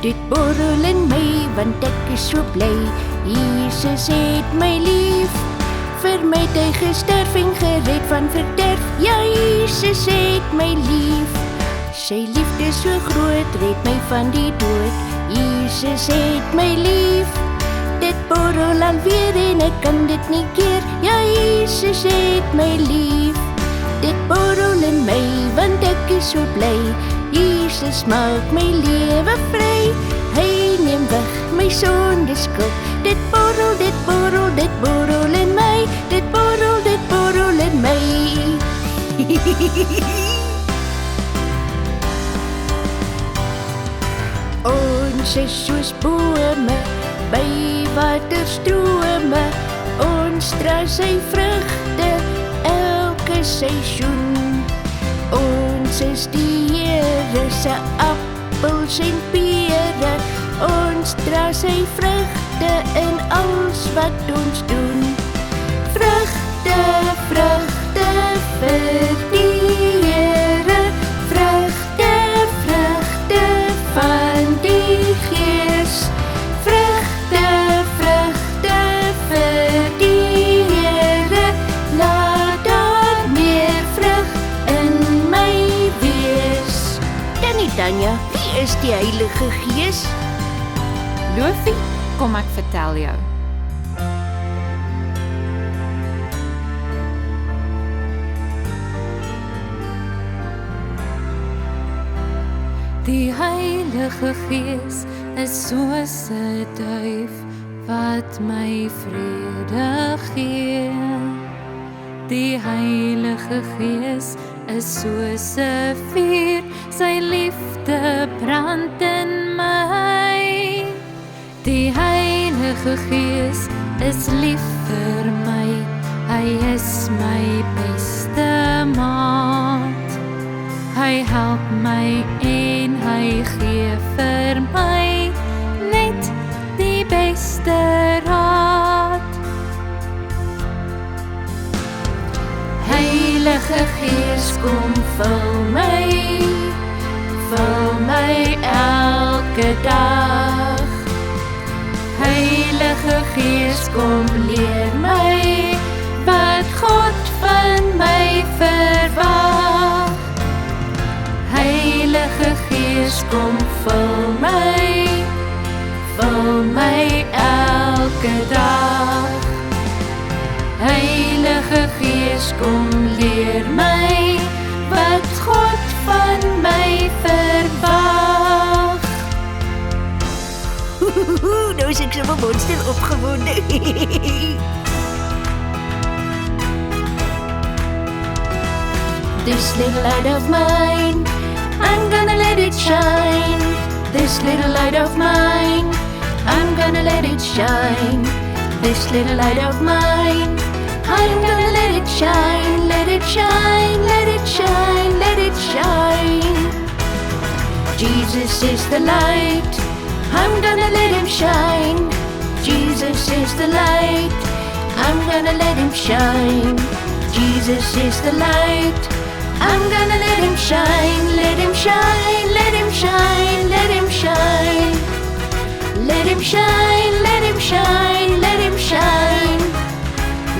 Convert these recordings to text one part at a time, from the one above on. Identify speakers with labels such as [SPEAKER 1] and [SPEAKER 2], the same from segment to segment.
[SPEAKER 1] Dit borrel in my, want ek is so bly. Jesus het my lief, vir my het hy gesterf en gered van verderf. Ja, Jesus het my lief, sy liefde so groot, red my van die dood. Jesus het my lief, dit borrel alweer en ek kan dit nie keer. Ja, Jesus het my lief, dit borrel in my, want ek is so bly. Jesus maak my lewe vry, hy neem weg my sondeskuld. Dit borrel, dit borrel, dit borrel in my, dit borrel in my. Ons is soos bome by waterstrome, ons dra sy vrugte elke seisoen. Ons is die Here se appels en pere, ons dra sy vrugte in alles wat ons doen. Vrugte, vrugte vir die Here, vrugte, vrugte van die Gees. Vrugte, vrugte vir die Here, laat daar meer vrug in my wees. Tanya, wie is die Heilige Gees?
[SPEAKER 2] Lofie, kom ek vertel jou. Die Heilige Gees is soos 'n duif wat my vrede gee. Die Heilige Gees is soos 'n vuur, sy liefde brand in my. Die Heilige Gees is lief vir my, hy is my beste maat. Hy help my en hy gee vir my net die beste raad. Heilige Gees, kom vul my elke dag. Heilige Gees, kom leer my wat God van my verwag. Heilige Gees, kom vul my elke dag. Heilige Gees, kom leer my wat God van my verwag.
[SPEAKER 1] Nou is ek so 'n monster opgewonde. This little light of mine, I'm gonna let it shine. This little light of mine, I'm gonna let it shine. This little light of mine, I'm gonna let it shine, let it shine, let it shine, let it shine. Jesus is the light, I'm gonna let him shine. Jesus is the light, I'm gonna let him shine. Jesus is the light, I'm gonna let him shine, let him shine, let him shine, let him shine. Let him shine, let him shine, let him shine.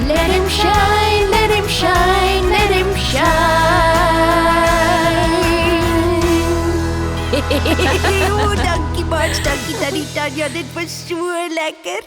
[SPEAKER 1] Let him shine, let him shine, let him shine. Oh, dankie Mats, dankie Tanya, dit was so lekker.